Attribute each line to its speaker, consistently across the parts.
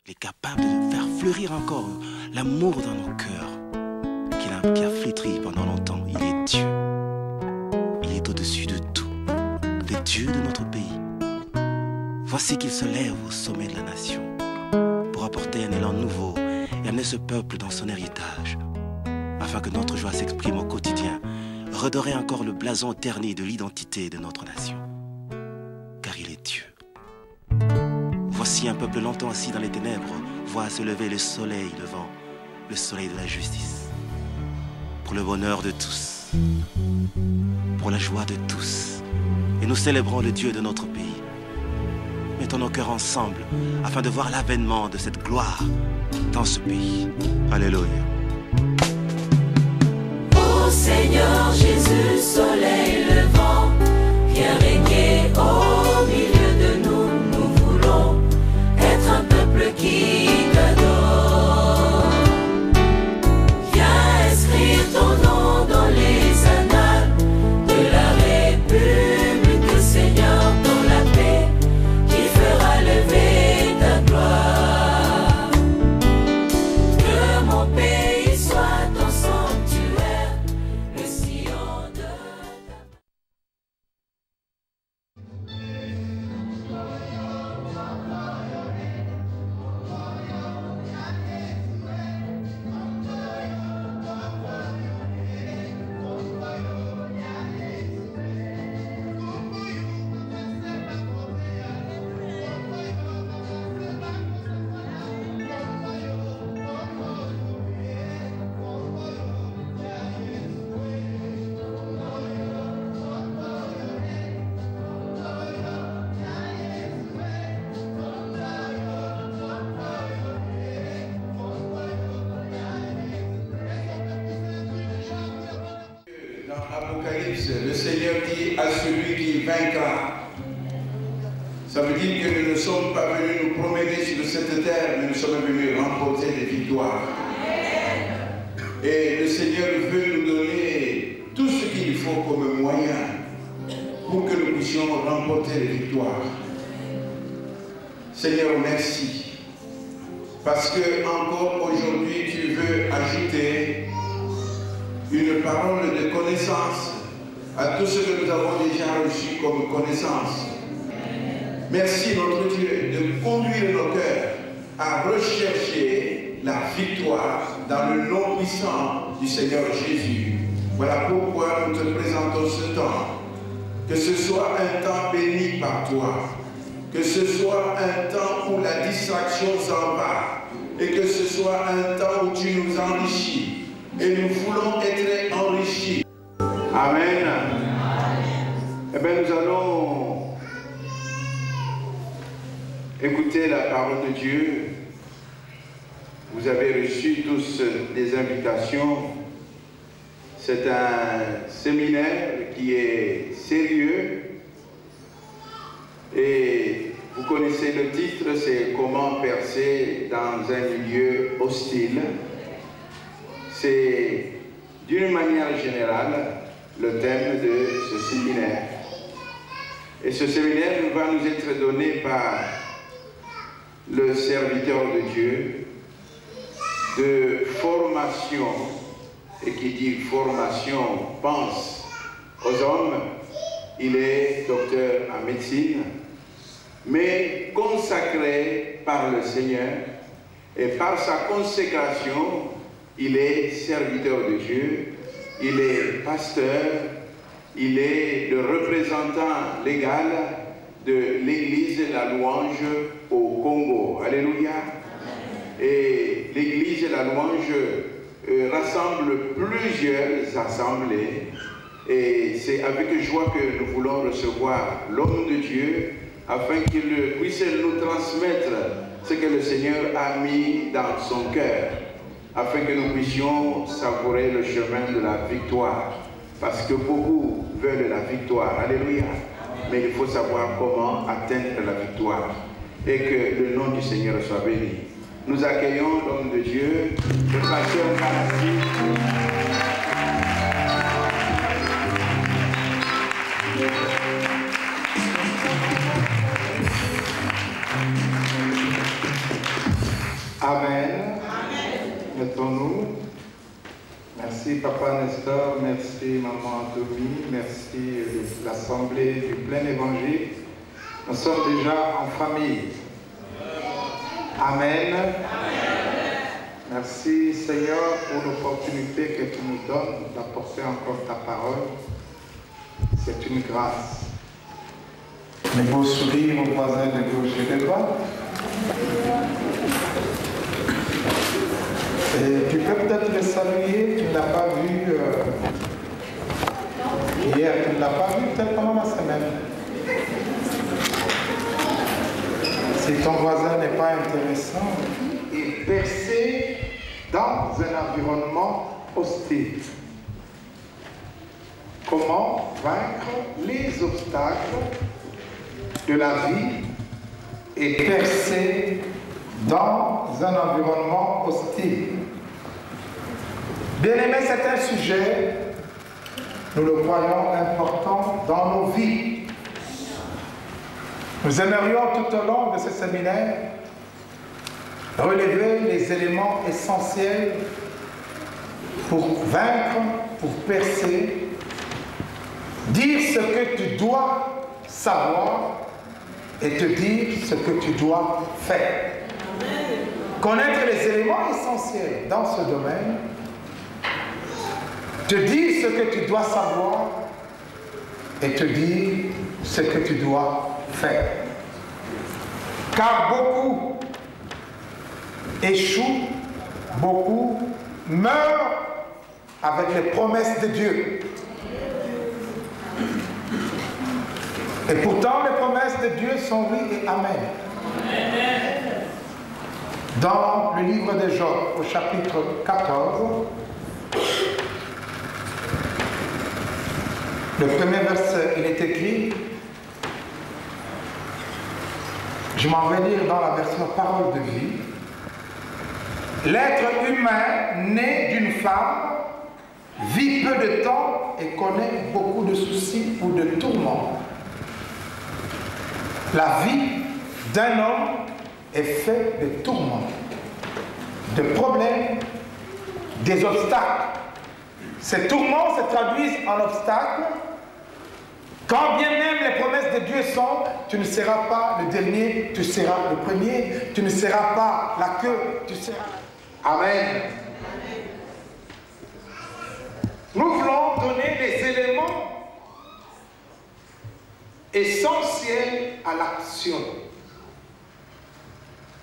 Speaker 1: Il est capable de faire fleurir encore l'amour dans nos cœurs, qui a flétri pendant longtemps. Il est Dieu. Il est au-dessus de tout, le Dieu de notre pays. Voici qu'il se lève au sommet de la nation pour apporter un élan nouveau et amener ce peuple dans son héritage, afin que notre joie s'exprime au quotidien, redorer encore le blason terni de l'identité de notre nation. Car il est Dieu. Voici un peuple longtemps assis dans les ténèbres, voit se lever le soleil levant, le soleil de la justice. Pour le bonheur de tous, pour la joie de tous. Et nous célébrons le Dieu de notre pays. Mettons nos cœurs ensemble afin de voir l'avènement de cette gloire dans ce pays. Alléluia.
Speaker 2: Ô Seigneur Jésus, soleil levant, viens régner au milieu de nous. Nous voulons être un peuple qui t'adore. Viens inscrire ton nom dans les annales de la République, Seigneur, dans la paix qui fera lever ta gloire. Que mon pays soit ton sanctuaire, le sillon de ta...
Speaker 3: Dans l'Apocalypse, le Seigneur dit à celui qui vaincra. Ça veut dire que nous ne sommes pas venus nous promener sur cette terre, mais nous sommes venus remporter des victoires. Et le Seigneur veut nous donner tout ce qu'il faut comme moyen pour que nous puissions remporter les victoires. Seigneur, merci. Parce que encore aujourd'hui, tu veux ajouter une parole de connaissance à tout ce que nous avons déjà reçu comme connaissance. Merci notre Dieu de conduire nos cœurs à rechercher la victoire dans le nom puissant du Seigneur Jésus. Voilà pourquoi nous te présentons ce temps. Que ce soit un temps béni par toi. Que ce soit un temps où la distraction s'en va. Et que ce soit un temps où tu nous enrichis. Et nous voulons être enrichis. Amen. Eh bien, nous allons écouter la parole de Dieu. Vous avez reçu tous des invitations. C'est un séminaire qui est sérieux. Et vous connaissez le titre, c'est « Comment percer dans un milieu hostile ». C'est d'une manière générale le thème de ce séminaire. Et ce séminaire va nous être donné par le serviteur de Dieu de formation. Et qui dit formation pense aux hommes. Il est docteur en médecine, mais consacré par le Seigneur. Et par sa consécration, il est serviteur de Dieu, il est pasteur, il est le représentant légal de l'Église La Louange au Congo. Alléluia. Et l'Église La Louange rassemble plusieurs assemblées. Et c'est avec joie que nous voulons recevoir l'homme de Dieu afin qu'il puisse nous transmettre ce que le Seigneur a mis dans son cœur, afin que nous puissions savourer le chemin de la victoire. Parce que beaucoup veulent la victoire. Alléluia. Mais il faut savoir comment atteindre la victoire. et que le nom du Seigneur soit béni. Nous accueillons l'homme de Dieu, le pasteur Manassi. Amen. Mettons-nous. Merci Papa Nestor, merci Maman Anthony, merci l'Assemblée du plein évangile. Nous sommes déjà en famille. Amen. Merci Seigneur pour l'opportunité que tu nous donnes d'apporter encore ta parole. C'est une grâce. Les beaux sourires aux voisins de gauche et de droite. Et tu peux peut-être le saluer, tu ne l'as pas vu hier, tu ne l'as pas vu peut-être pendant la semaine. Si ton voisin n'est pas intéressant, et percé dans un environnement hostile. Comment vaincre les obstacles de la vie et percer dans un environnement hostile. Bien aimé, c'est un sujet, nous le croyons, important dans nos vies. Nous aimerions tout au long de ce séminaire relever les éléments essentiels pour vaincre, pour percer, dire ce que tu dois savoir et te dire ce que tu dois faire. Connaître les éléments essentiels dans ce domaine, te dire ce que tu dois savoir et te dire ce que tu dois faire. Car beaucoup échouent, beaucoup meurent avec les promesses de Dieu. Et pourtant, les promesses de Dieu sont oui et amen. Dans le livre de Job, au chapitre 14, le premier verset, il est écrit, je m'en vais lire dans la version parole de vie, l'être humain né d'une femme vit peu de temps et connaît beaucoup de soucis ou de tourments. La vie d'un homme est faite de tourments, de problèmes, des obstacles. Ces tourments se traduisent en obstacles. Quand bien même les promesses de Dieu sont, tu ne seras pas le dernier, tu seras le premier, tu ne seras pas la queue, tu seras... Amen. Nous voulons donner les éléments essentiels à l'action.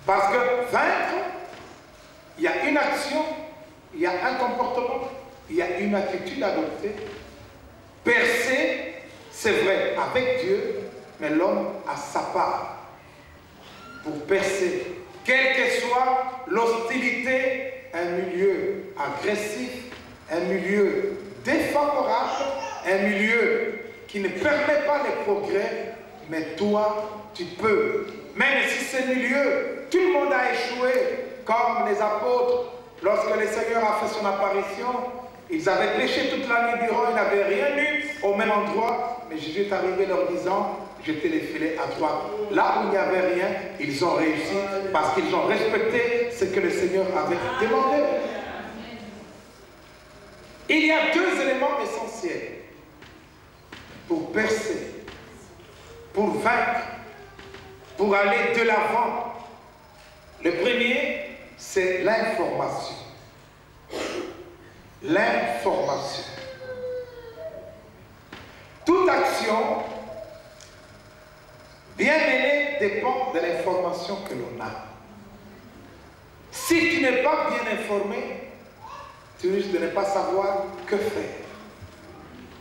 Speaker 3: Parce que vaincre, il y a une action, il y a un comportement, il y a une attitude adoptée. Percer, c'est vrai, avec Dieu, mais l'homme a sa part pour percer. Quelle que soit l'hostilité, un milieu agressif, un milieu défavorable, un milieu qui ne permet pas les progrès, mais toi, tu peux. Même si ce milieu, tout le monde a échoué, comme les apôtres, lorsque le Seigneur a fait son apparition, ils avaient péché toute la nuit durant, ils n'avaient rien eu au même endroit, mais Jésus est arrivé leur disant, jetez les filets à droite. Là où il n'y avait rien, ils ont réussi parce qu'ils ont respecté ce que le Seigneur avait demandé. Il y a deux éléments essentiels pour percer, pour vaincre, pour aller de l'avant. Le premier, c'est l'information. L'information. Toute action bien menée dépend de l'information que l'on a. Si tu n'es pas bien informé, tu risques de ne pas savoir que faire.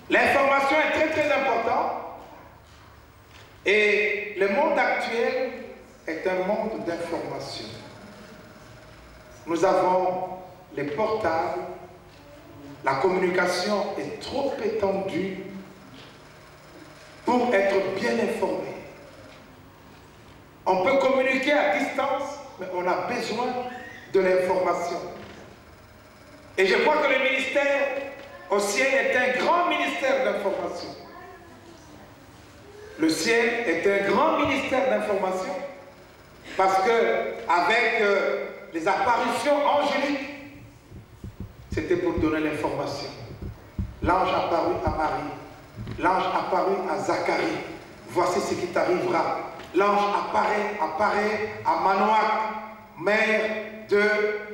Speaker 3: L'information est très très importante et le monde actuel est un monde d'information. Nous avons les portables, la communication est trop étendue pour être bien informé. On peut communiquer
Speaker 4: communiquer à distance, mais on a besoin de l'information. Et je crois que le ministère au ciel est un grand ministère d'information. Le ciel est un grand ministère d'information parce que avec les apparitions angéliques, c'était pour donner l'information. L'ange apparut à Marie, l'ange apparut à Zacharie. Voici ce qui t'arrivera. L'ange apparaît à Manoach, mère de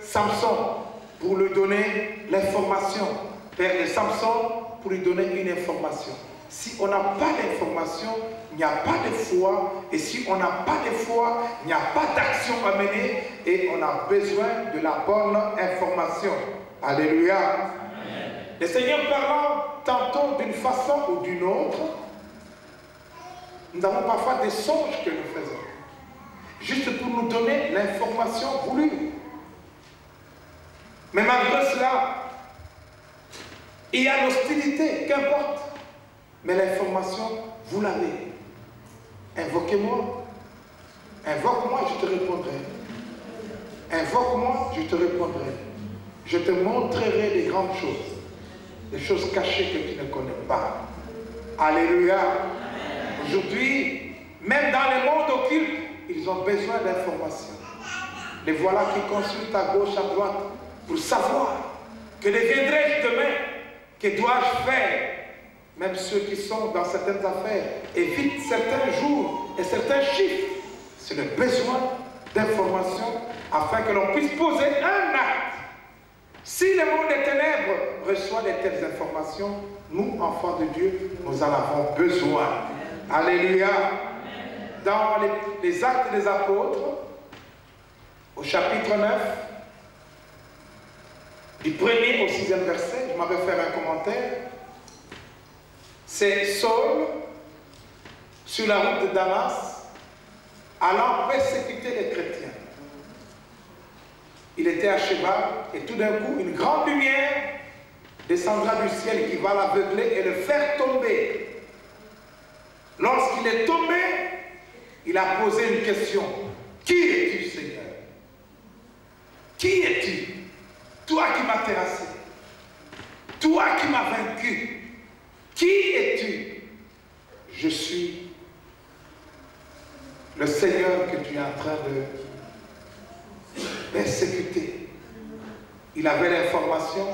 Speaker 4: Samson, pour lui donner l'information. Père de Samson, pour lui donner une information. Si on n'a pas d'information, il n'y a pas de foi. Et si on n'a pas de foi, il n'y a pas d'action à mener. Et on a besoin de la bonne information. Alléluia. Amen. Le Seigneur parlant tantôt d'une façon ou d'une autre, nous avons parfois des songes que nous faisons. Juste pour nous donner l'information voulue. Mais malgré cela, il y a l'hostilité, qu'importe. Mais l'information, vous l'avez. Invoquez-moi. Invoque-moi, je te répondrai. Invoque-moi, je te répondrai. Je te montrerai des grandes choses. Des choses cachées que tu ne connais pas. Alléluia. Aujourd'hui, même dans les mondes occultes, ils ont besoin d'informations. Les voilà qui consultent à gauche, à droite, pour savoir que deviendrai-je demain, que dois-je faire. Même ceux qui sont dans certaines affaires évitent certains jours et certains chiffres. C'est le besoin d'informations afin que l'on puisse poser un acte. Si le monde des ténèbres reçoit de telles informations, nous, enfants de Dieu, nous en avons besoin. Alléluia. Dans les Actes des Apôtres, au chapitre 9, du 1er au 6e verset, je m'avais fait un commentaire. C'est Saul, sur la route de Damas, allant persécuter les chrétiens. Il était à cheval et tout d'un coup, une grande lumière descendra du ciel qui va l'aveugler et le faire tomber. Lorsqu'il est tombé, il a posé une question. Qui es-tu, Seigneur? Qui es-tu? Toi qui m'as terrassé. Toi qui m'as vaincu. Qui es-tu? Je suis le Seigneur que tu es en train de persécuter. Il avait l'information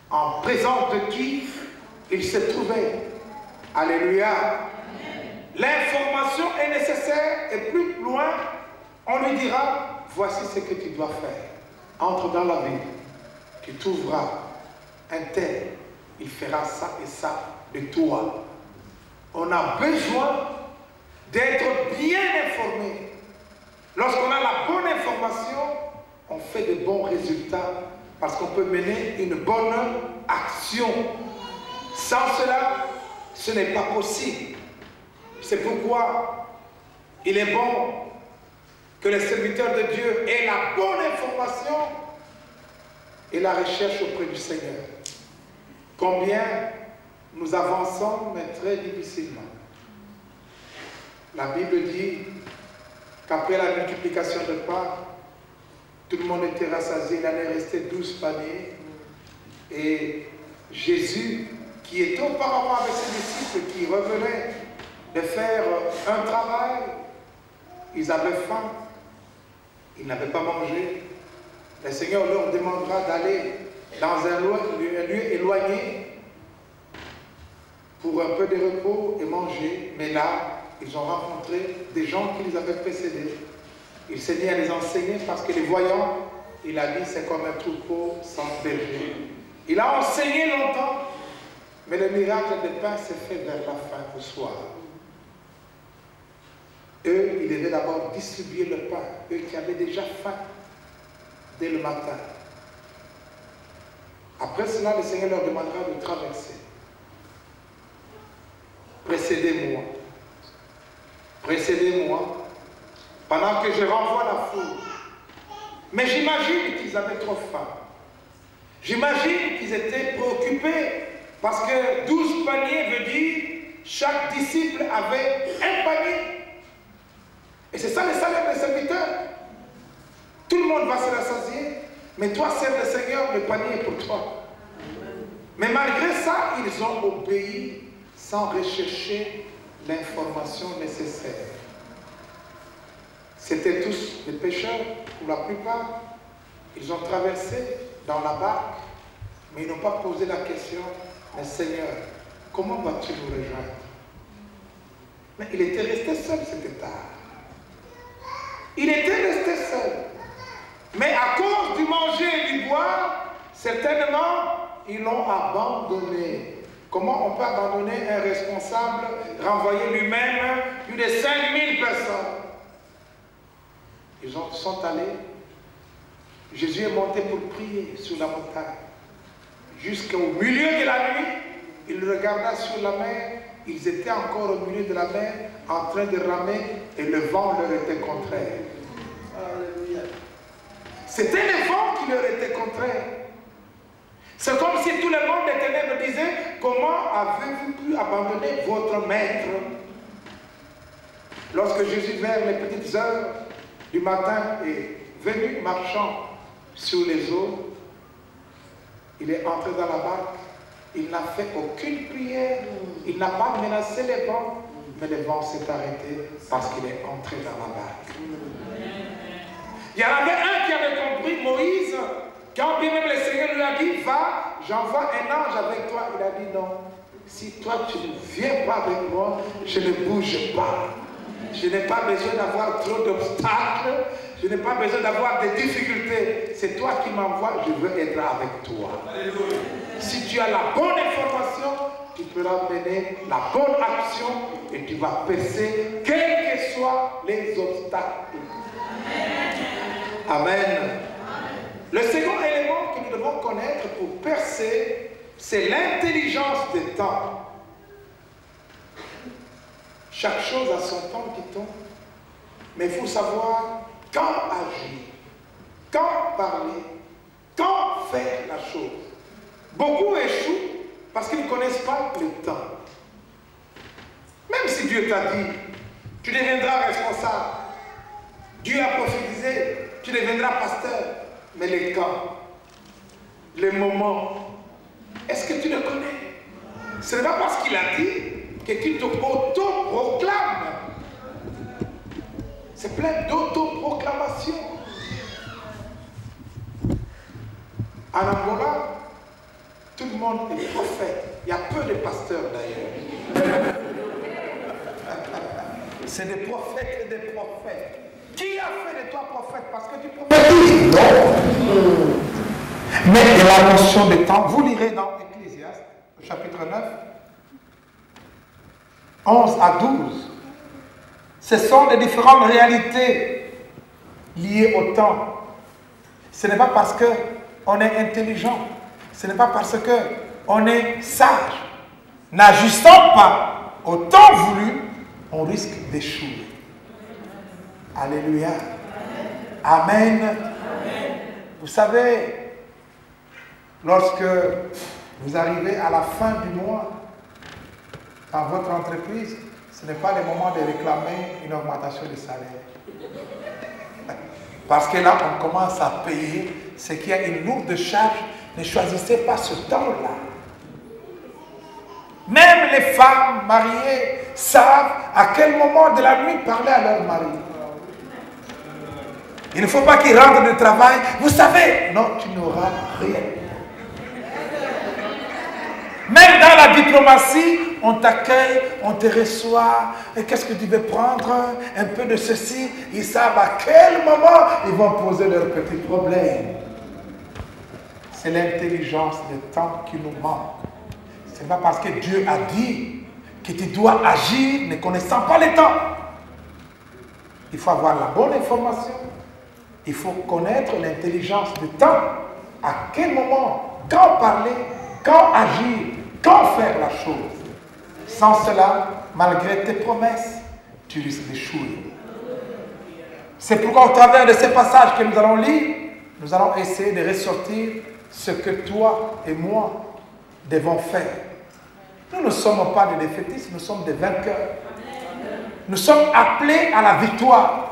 Speaker 4: en présence de qui il se trouvait. Alléluia. L'information est nécessaire et plus loin, on lui dira, voici ce que tu dois faire. Entre dans la ville, tu trouveras un tel, il fera ça et ça de toi. On a besoin d'être bien informé. Lorsqu'on a la bonne information, on fait de bons résultats parce qu'on peut mener une bonne action. Sans cela, ce n'est pas possible. C'est pourquoi il est bon que les serviteurs de Dieu aient la bonne information et la recherche auprès du Seigneur. Combien nous avançons, mais très difficilement. La Bible dit qu'après la multiplication de pain, tout le monde était rassasié, il allait rester 12 paniers. Et Jésus, qui était auparavant avec ses disciples, qui revenaient de faire un travail, ils avaient faim, ils n'avaient pas mangé. Le Seigneur leur demandera d'aller dans un lieu éloigné pour un peu de repos et manger. Mais là, ils ont rencontré des gens qui les avaient précédés. Il s'est mis à les enseigner parce que les voyant, il a dit c'est comme un troupeau sans berger. Il a enseigné longtemps, mais le miracle de pain s'est fait vers la fin, au soir. Eux, ils devaient d'abord distribuer le pain, eux qui avaient déjà faim dès le matin. Après cela, le Seigneur leur demandera de traverser. Précédez-moi. Précédez-moi. Pendant que je renvoie la foule. Mais j'imagine qu'ils avaient trop faim. J'imagine qu'ils étaient préoccupés parce que 12 paniers veut dire chaque disciple avait un panier. Et c'est ça le salaire des serviteurs. Tout le monde va se rassasier, mais toi, serve le Seigneur, le panier est pour toi. Mais malgré ça, ils ont obéi sans rechercher l'information nécessaire. C'étaient tous des pêcheurs, pour la plupart. Ils ont traversé dans la barque, mais ils n'ont pas posé la question, mais Seigneur, comment vas-tu nous rejoindre? Mais il était resté seul, c'était tard. Il était resté seul. Mais à cause du manger et du boire, certainement, ils l'ont abandonné. Comment on peut abandonner un responsable, renvoyer lui-même plus de 5000 personnes? Ils sont allés. Jésus est monté pour prier sur la montagne. Jusqu'au milieu de la nuit, il regarda sur la mer. Ils étaient encore au milieu de la mer, en train de ramer, et le vent leur était contraire. C'était le vent qui leur était contraire. C'est comme si tout le monde des ténèbres disait, comment avez-vous pu abandonner votre maître? Lorsque Jésus, vers les petites heures du matin, est venu marchant sur les eaux, il est entré dans la barque, il n'a fait aucune prière, il n'a pas menacé les vents, mais le vent s'est arrêté parce qu'il est entré dans la barque. Il y en avait un qui avait compris, Moïse, quand bien même le Seigneur lui a dit, va, j'envoie un ange avec toi. Il a dit non, si toi tu ne viens pas avec moi, je ne bouge pas. Je n'ai pas besoin d'avoir trop d'obstacles, je n'ai pas besoin d'avoir des difficultés. C'est toi qui m'envoies, je veux être avec toi. Alléluia. Si tu as la bonne information, tu pourras mener la bonne action et tu vas percer, quels que soient les obstacles. Amen. Le second élément que nous devons connaître pour percer, c'est l'intelligence des temps. Chaque chose a son temps, dit-on. Mais il faut savoir quand agir, quand parler, quand faire la chose. Beaucoup échouent parce qu'ils ne connaissent pas le temps. Même si Dieu t'a dit, tu deviendras responsable. Dieu a prophétisé, tu deviendras pasteur. Mais les temps, les moments, est-ce que tu le connais? Ce n'est pas parce qu'il a dit que tu t'auto-proclames. C'est plein d'autoproclamation. En Angola, tout le monde est prophète. Il y a peu de pasteurs d'ailleurs. C'est des prophètes et des prophètes. Qui a fait de toi prophète? Parce que tu prophétises? Non. Mais la notion de temps, vous lirez dans Ecclésiaste, chapitre 9, 11 à 12. Ce sont des différentes réalités liées au temps. Ce n'est pas parce qu'on est intelligent, ce n'est pas parce qu'on est sage. N'ajustant pas au temps voulu, on risque d'échouer. Alléluia. Amen. Amen. Vous savez, lorsque vous arrivez à la fin du mois, dans votre entreprise, ce n'est pas le moment de réclamer une augmentation de salaire. Parce que là, on commence à payer ce qui a une lourde charge. Ne choisissez pas ce temps-là. Même les femmes mariées savent à quel moment de la nuit parler à leur mari. Il ne faut pas qu'ils rentrent du travail. Vous savez, non, tu n'auras rien. Même dans la diplomatie, on t'accueille, on te reçoit. Et qu'est-ce que tu veux prendre? Un peu de ceci. Ils savent à quel moment ils vont poser leurs petits problèmes. C'est l'intelligence du temps qui nous manque. Ce n'est pas parce que Dieu a dit que tu dois agir ne connaissant pas le temps. Il faut avoir la bonne information. Il faut connaître l'intelligence du temps. À quel moment, quand parler, quand agir, quand faire la chose. Sans cela, malgré tes promesses, tu risques d'échouer. C'est pourquoi au travers de ces passages que nous allons lire, nous allons essayer de ressortir ce que toi et moi devons faire. Nous ne sommes pas des défaitistes, nous sommes des vainqueurs. Nous sommes appelés à la victoire.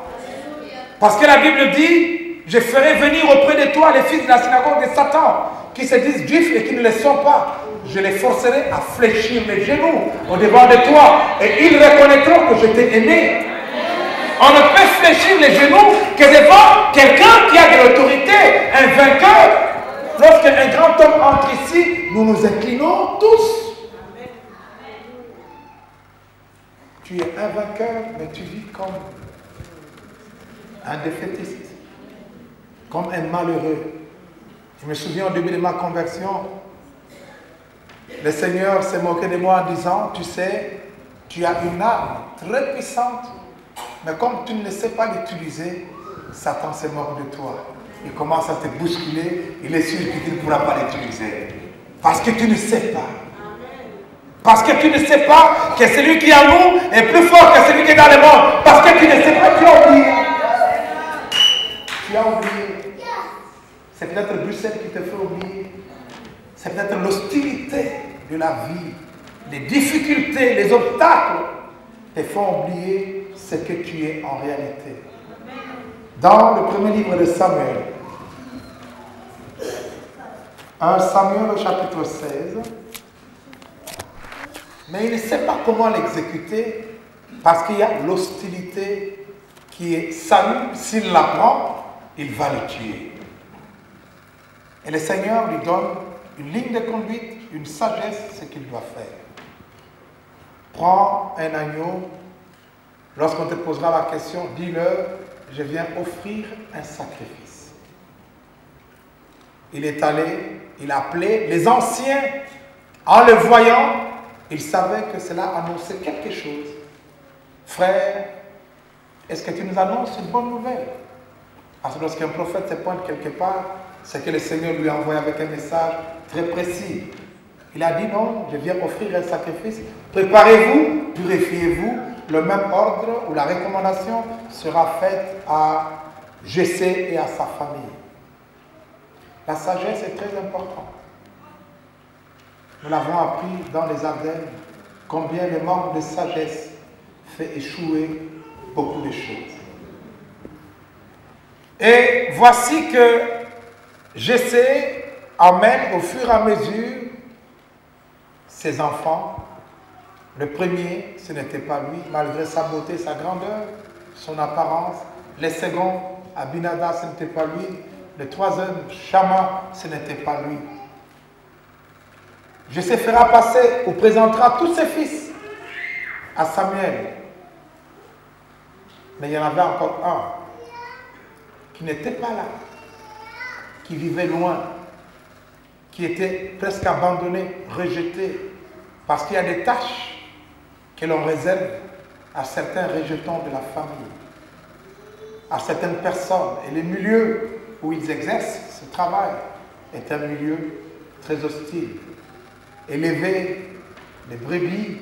Speaker 4: Parce que la Bible dit, je ferai venir auprès de toi les fils de la synagogue de Satan, qui se disent juifs et qui ne le sont pas. Je les forcerai à fléchir les genoux au-devant de toi, et ils reconnaîtront que je t'ai aimé. On ne peut fléchir les genoux que devant quelqu'un qui a de l'autorité, un vainqueur. Lorsqu'un grand homme entre ici, nous nous inclinons tous. Tu es un vainqueur, mais tu vis comme un défaitiste, comme un malheureux. Je me souviens au début de ma conversion, le Seigneur s'est moqué de moi en disant, tu sais, tu as une arme très puissante, mais comme tu ne sais pas l'utiliser, Satan se moque de toi. Il commence à te bousculer, il est sûr que tu ne pourras pas l'utiliser. Parce que tu ne sais pas. Parce que tu ne sais pas que celui qui est en nous est plus fort que celui qui est dans le monde. Parce que tu ne sais pas, tu as oublié. Tu as oublié. C'est peut-être Bruxelles qui te fait oublier. C'est peut-être l'hostilité de la vie, les difficultés, les obstacles te font oublier ce que tu es en réalité. Dans le premier livre de Samuel, 1 Samuel au chapitre 16, mais il ne sait pas comment l'exécuter parce qu'il y a l'hostilité qui est Saül, s'il la prend, il va le tuer. Et le Seigneur lui donne une ligne de conduite, une sagesse, ce qu'il doit faire. Prends un agneau, lorsqu'on te posera la question, dis-leur, je viens offrir un sacrifice. Il est allé, il a appelé les anciens, en le voyant, il savait que cela annonçait quelque chose. Frère, est-ce que tu nous annonces une bonne nouvelle? Parce que lorsqu'un prophète se pointe quelque part, c'est que le Seigneur lui envoie avec un message très précis. Il a dit non, je viens offrir un sacrifice. Préparez-vous, purifiez-vous. Le même ordre ou la recommandation sera faite à Jessé et à sa famille. La sagesse est très importante. Nous l'avons appris dans les Ardennes, combien le manque de sagesse fait échouer beaucoup de choses. Et voici que Jessé amène au fur et à mesure ses enfants. Le premier, ce n'était pas lui, malgré sa beauté, sa grandeur, son apparence. Le second, Abinadab, ce n'était pas lui. Le troisième, Shama, ce n'était pas lui. Jessé fera passer ou présentera tous ses fils à Samuel. Mais il y en avait encore un qui n'était pas là, qui vivait loin, qui était presque abandonné, rejeté, parce qu'il y a des tâches que l'on réserve à certains rejetons de la famille, à certaines personnes. Et le milieu où ils exercent ce travail est un milieu très hostile. Élever les brebis,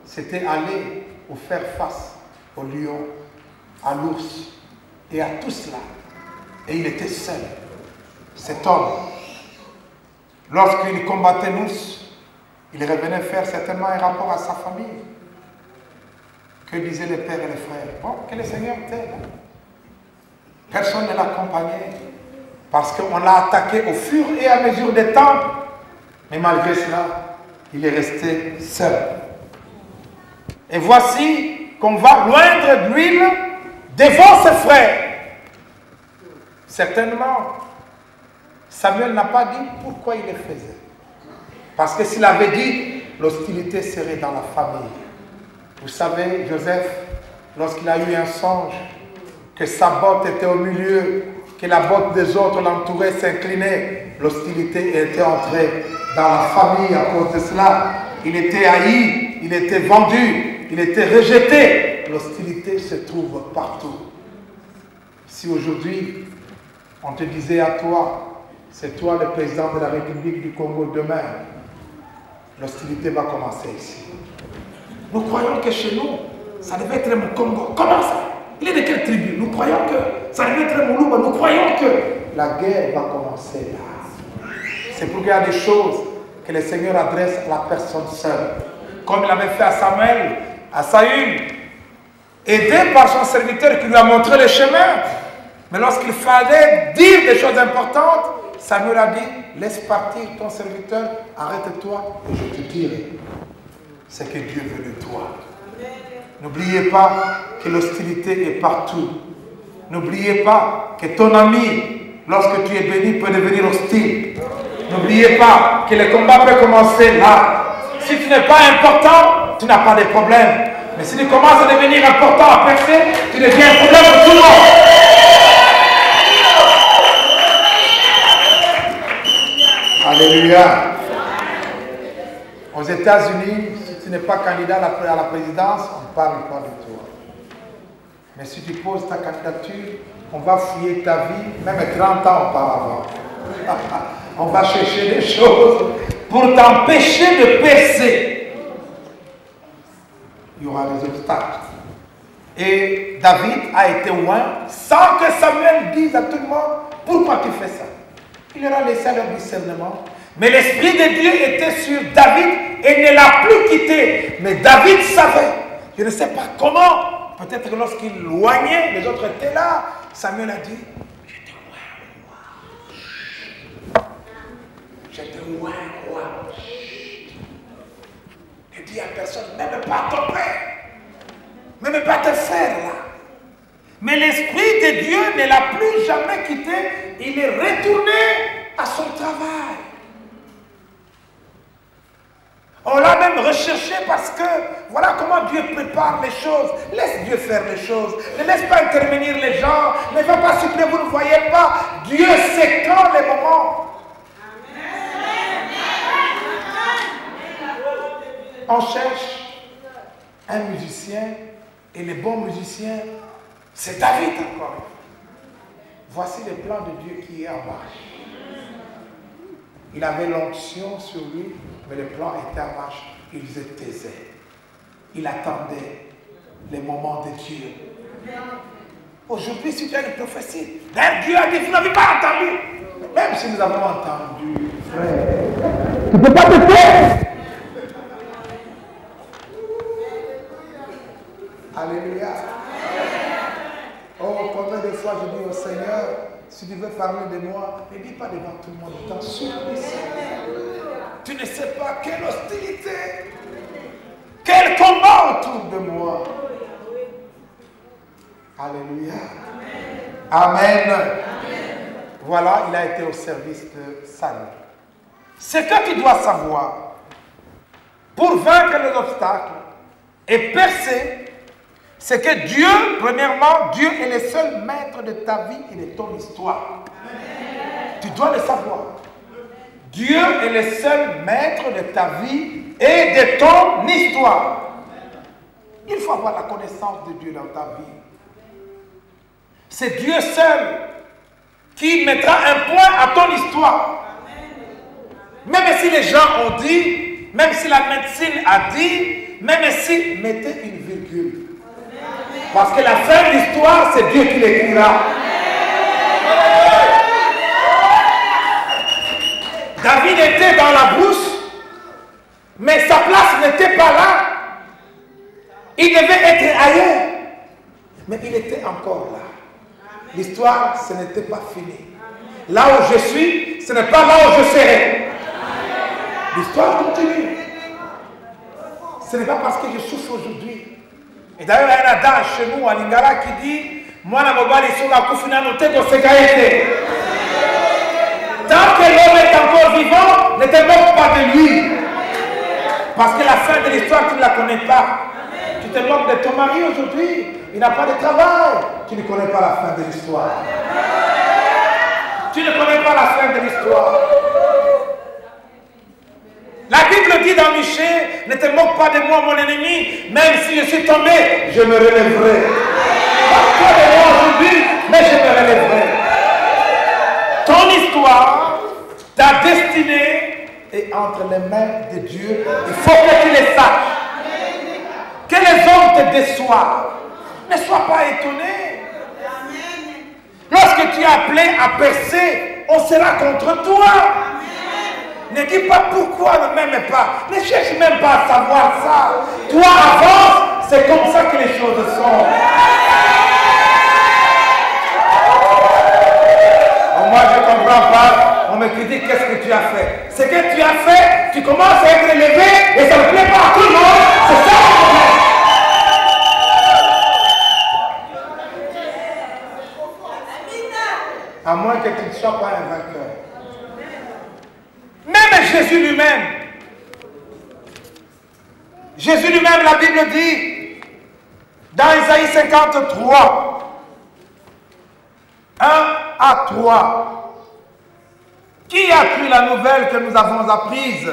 Speaker 4: c'était aller ou faire face au lion, à l'ours et à tout cela. Et il était seul, cet homme. Lorsqu'il combattait l'ours, il revenait faire certainement un rapport à sa famille. Que disaient les pères et les frères? Bon, que le Seigneur t'aide. Personne ne l'accompagnait parce qu'on l'a attaqué au fur et à mesure des temps. Mais malgré cela, il est resté seul. Et voici qu'on va loindre de l'huile devant ses frères. Certainement, Samuel n'a pas dit pourquoi il le faisait. Parce que s'il avait dit, l'hostilité serait dans la famille. Vous savez, Joseph, lorsqu'il a eu un songe, que sa botte était au milieu, que la botte des autres l'entourait, s'inclinait, l'hostilité était entrée dans la famille à cause de cela. Il était haï, il était vendu, il était rejeté. L'hostilité se trouve partout. Si aujourd'hui, on te disait à toi, c'est toi le président de la République du Congo demain, l'hostilité va commencer ici. Nous croyons que chez nous, ça devait être mon Congo. Comment ça? Il est de quelle tribu? Nous croyons que ça devait être Moulouba. Nous croyons que la guerre va commencer là. C'est pour qu'il y a des choses que le Seigneur adresse à la personne seule. Comme il avait fait à Samuel, à Saül, aidé par son serviteur qui lui a montré le chemin. Mais lorsqu'il fallait dire des choses importantes, Samuel a dit, laisse partir ton serviteur, arrête-toi et je te dirai ce que Dieu veut de toi. N'oubliez pas que l'hostilité est partout. N'oubliez pas que ton ami, lorsque tu es béni, peut devenir hostile. N'oubliez pas que le combat peut commencer là. Si tu n'es pas important, tu n'as pas de problème. Mais si tu commences à devenir important, à percer, tu deviens un problème pour tout le monde. Alléluia. Aux États-Unis, si tu n'es pas candidat à la présidence, on ne parle pas de toi. Mais si tu poses ta candidature, on va fouiller ta vie, même 30 ans auparavant. On va chercher des choses pour t'empêcher de percer. Il y aura des obstacles. Et David a été loin sans que Samuel dise à tout le monde pourquoi tu fais ça. Il leur a laissé leur discernement. Mais l'Esprit de Dieu était sur David et ne l'a plus quitté. Mais David savait. Je ne sais pas comment. Peut-être que lorsqu'il loignait, les autres étaient là. Samuel a dit, j'étais loin, roi. J'étais loin, roi. Ne dis à personne, même pas à ton père. Même pas à tes frères là. Mais l'Esprit de Dieu ne l'a plus jamais quitté. Il est retourné à son travail. On l'a même recherché parce que voilà comment Dieu prépare les choses. Laisse Dieu faire les choses. Ne laisse pas intervenir les gens. Ne va pas supplier, vous ne voyez pas. Dieu sait quand les moments. On cherche un musicien et les bons musiciens, c'est David encore. Voici le plan de Dieu qui est en marche. Il avait l'onction sur lui, mais le plan était en marche. Il se taisait. Il attendait les moments de Dieu. Aujourd'hui, si tu as une prophétie, Dieu a dit, vous n'avez pas entendu. Même si nous avons entendu, frère, tu ne peux pas te taire. Alléluia. Oh, combien de fois je dis au Seigneur, si tu veux parler de moi, ne dis pas devant tout le monde, je t'en supplie, Seigneur. Tu ne sais pas quelle hostilité, quel combat autour de moi. Alléluia. Amen. Amen. Voilà, il a été au service de salut. Ce que tu dois savoir, pour vaincre les obstacles et percer, c'est que Dieu, premièrement, Dieu est le seul maître de ta vie et de ton histoire. Amen. Tu dois le savoir. Dieu est le seul maître de ta vie et de ton histoire. Il faut avoir la connaissance de Dieu dans ta vie. C'est Dieu seul qui mettra un point à ton histoire. Même si les gens ont dit, même si la médecine a dit, même si, mettez une virgule. Parce que la fin de l'histoire, c'est Dieu qui l'écrira. David était dans la brousse, mais sa place n'était pas là. Il devait être ailleurs. Mais il était encore là. L'histoire, ce n'était pas fini. Là où je suis, ce n'est pas là où je serai. L'histoire continue. Ce n'est pas parce que je souffre aujourd'hui. Et d'ailleurs, il y a un adage chez nous à Lingala qui dit Mwana mobali soka kufina noteko sekaete. Tant que l'homme est encore vivant, ne te moque pas de lui. Parce que la fin de l'histoire, tu ne la connais pas. Tu te moques de ton mari aujourd'hui, il n'a pas de travail. Tu ne connais pas la fin de l'histoire. Tu ne connais pas la fin de l'histoire. La Bible dit dans Michée, ne te moque pas de moi, mon ennemi, même si je suis tombé, je me relèverai. Pas de moi aujourd'hui, mais je me relèverai. Ton histoire, ta destinée est entre les mains de Dieu. Il faut que tu le saches. Que les hommes te déçoivent. Ne sois pas étonné. Lorsque tu es appelé à percer, on sera contre toi. Ne dis pas pourquoi ne m'aime pas. Ne cherche même pas à savoir ça. Toi avance, c'est comme ça que les choses sont. comprends pas, on me critique qu'est-ce que tu as fait. Ce que tu as fait, tu commences à être élevé et ça ne plaît pas à tout le monde. C'est ça le problème. À moins que tu ne sois pas un vainqueur. Même Jésus lui-même, la Bible dit, dans Isaïe 53, 1 à 3, qui a cru la nouvelle que nous avons apprise?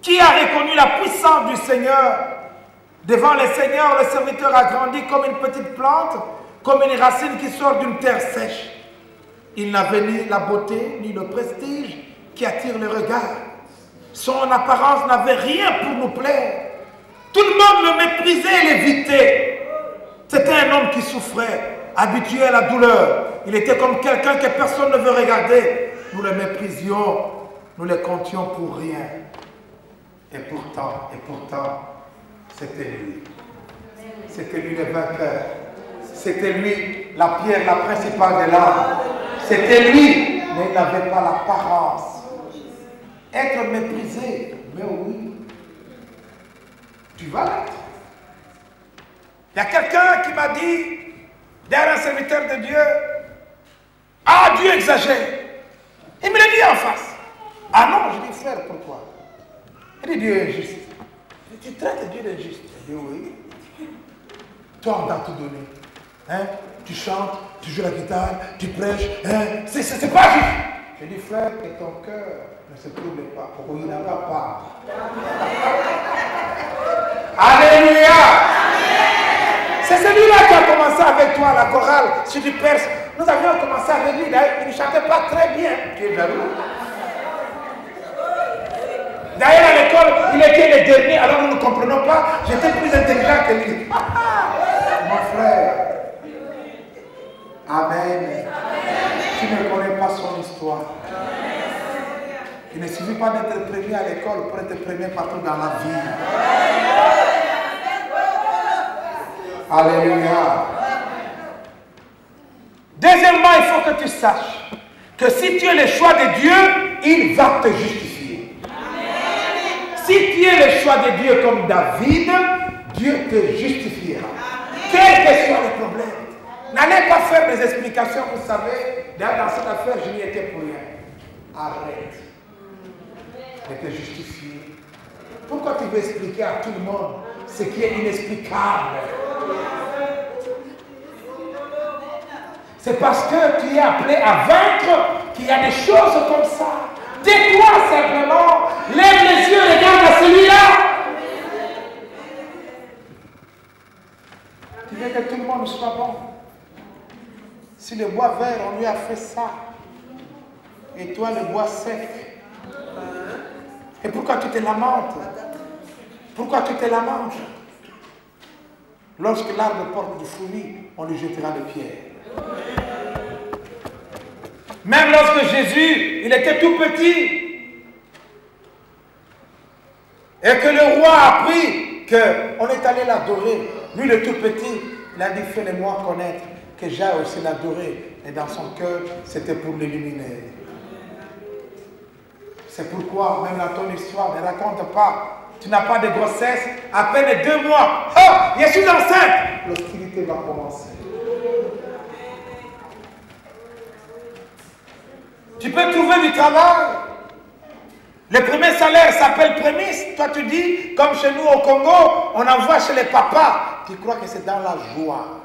Speaker 4: Qui a reconnu la puissance du Seigneur? Devant le Seigneur, le serviteur a grandi comme une petite plante, comme une racine qui sort d'une terre sèche. Il n'avait ni la beauté, ni le prestige qui attire le regard. Son apparence n'avait rien pour nous plaire. Tout le monde le méprisait et l'évitait. C'était un homme qui souffrait, habitué à la douleur. Il était comme quelqu'un que personne ne veut regarder. Nous le méprisions, nous le comptions pour rien. Et pourtant, c'était lui. C'était lui le vainqueur. C'était lui la pierre, la principale de l'âme. C'était lui, mais il n'avait pas l'apparence. Être méprisé, mais oui, tu vas l'être. Il y a quelqu'un qui m'a dit, derrière un serviteur de Dieu, ah, Dieu exagère. Il me l'a dit en face. Ah non, je dis, frère, pourquoi? Il dit, Dieu est injuste. Tu traites Dieu d'injuste. Il dit, oui. Toi, on t'a tout donné. Hein? Tu chantes, tu joues la guitare, tu prêches. Hein? C'est pas juste. Je dis, frère, que ton cœur ne se trouble pas. Pourquoi il n'a pas. Alléluia. C'est celui-là qui a commencé avec toi, la chorale, sur du Perse. Nous avions commencé avec lui, d'ailleurs, il ne chantait pas très bien. Tu es jaloux. D'ailleurs, à l'école, il était le dernier, alors nous ne comprenons pas. J'étais plus intelligent que lui. Mon frère. Amen. Tu ne connais pas son histoire. Il ne suffit pas d'être premier à l'école pour être premier partout dans la vie. Alléluia. Deuxièmement, il faut que tu saches que si tu es le choix de Dieu, il va te justifier. Si tu es le choix de Dieu comme David, Dieu te justifiera. Quel que soit le problème. N'allez pas faire des explications, vous savez, dans cette affaire, je n'y étais pour rien. Arrête de te justifier. Pourquoi tu veux expliquer à tout le monde ce qui est inexplicable? C'est parce que tu es appelé à vaincre qu'il y a des choses comme ça. Tais-toi simplement, lève les yeux, regarde à celui-là. Tu veux que tout le monde soit bon. Si le bois vert, on lui a fait ça, et toi le bois sec, et pourquoi tu te lamentes? Pourquoi tu te lamentes? Lorsque l'arbre porte du fruit, on lui jettera des pierres. Même lorsque Jésus, il était tout petit, et que le roi a appris qu'on est allé l'adorer, lui le tout petit, il a dit, fais-le-moi connaître que j'ai aussi l'adoré. Et dans son cœur, c'était pour l'éliminer. C'est pourquoi, même dans ton histoire, ne raconte pas. Tu n'as pas de grossesse, à peine 2 mois. Oh, je suis enceinte. L'hostilité va commencer. Tu peux trouver du travail. Le premier salaire s'appelle prémisse. Toi, tu dis, comme chez nous au Congo, on envoie chez les papas. Tu crois que c'est dans la joie.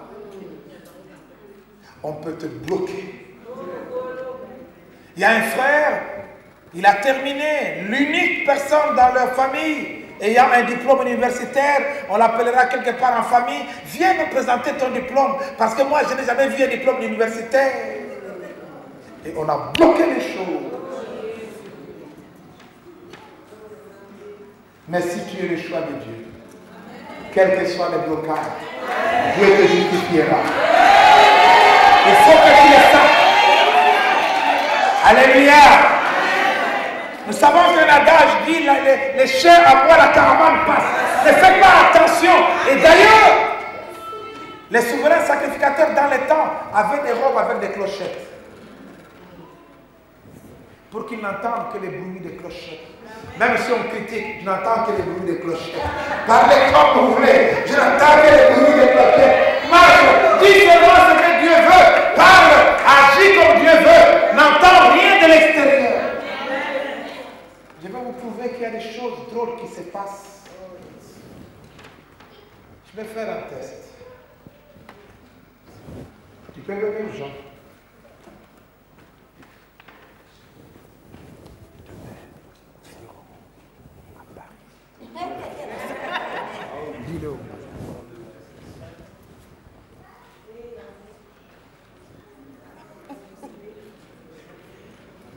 Speaker 4: On peut te bloquer. Il y a un frère, il a terminé, l'unique personne dans leur famille ayant un diplôme universitaire, on l'appellera quelque part en famille, viens me présenter ton diplôme, parce que moi je n'ai jamais vu un diplôme universitaire. Et on a bloqué les choses. Mais si tu es le choix de Dieu, quel que soit le blocage, Dieu te justifiera. Il faut que tu le saches. Alléluia. Nous savons qu'un adage dit les chers à boire, la caravane passe. Ne faites pas attention. Et d'ailleurs, les souverains sacrificateurs dans les temps avaient des robes avec des clochettes. pour qu'ils n'entendent que les bruits des clochettes. Même si on critique, je n'entends que les bruits des clochettes. Parlez comme vous voulez, je n'entends que les bruits des clochettes. Marche, dis seulement ce que Dieu veut. Parle, agis comme Dieu veut. N'entends rien de l'extérieur. Je vais vous prouver qu'il y a des choses drôles qui se passent. Je vais faire un test. Tu peux venir, Jean. Dis-le.